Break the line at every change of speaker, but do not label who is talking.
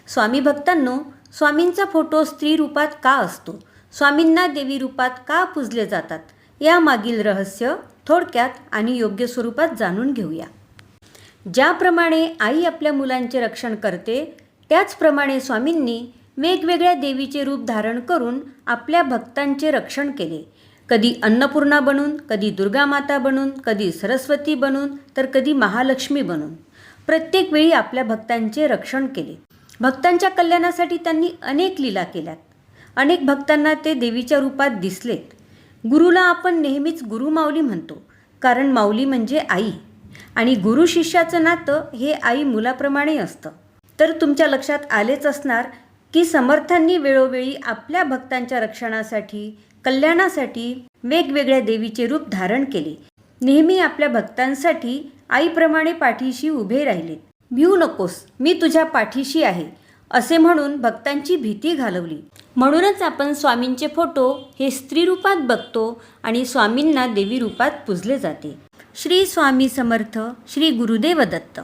स्वामी भक्तांनो, स्वामींचा फोटो स्त्री रूपात का असतो? स्वामींना देवी रूपात का पूजले जातात? यामागील रहस्य थोडक्यात आणि योग्य स्वरूपात जाणून घेऊया. ज्याप्रमाणे आई आपल्या मुलांचे रक्षण करते, त्याचप्रमाणे स्वामींनी वेगवेगळ्या देवीचे रूप धारण करून आपल्या भक्तांचे रक्षण केले. कधी अन्नपूर्णा बनून, कधी दुर्गा माता बनून, कधी सरस्वती बनून, तर कधी महालक्ष्मी बनून प्रत्येक वेळी आपल्या भक्तांचे रक्षण केले. भक्तांच्या कल्याणासाठी त्यांनी अनेक लीला केल्यात. अनेक भक्तांना ते देवीच्या रूपात दिसलेत. गुरुला आपण नेहमीच गुरुमाऊली म्हणतो, कारण माऊली म्हणजे आई आणि गुरु शिष्याचं नातं हे आई मुलाप्रमाणे असतं. तर तुमच्या लक्षात आलेच असणार की समर्थांनी वेळोवेळी आपल्या भक्तांच्या रक्षणासाठी, कल्याणासाठी वेगवेगळ्या देवीचे रूप धारण केले. नेहमी आपल्या भक्तांसाठी आईप्रमाणे पाठीशी उभे राहिले. भिऊ नकोस, मी तुझ्या पाठीशी आहे असे म्हणून भक्तांची भीती घालवली. म्हणूनच आपण स्वामींचे फोटो हे स्त्री रूपात बघतो आणि स्वामींना देवी रूपात पूजले जाते. श्री स्वामी समर्थ. श्री गुरुदेव दत्त.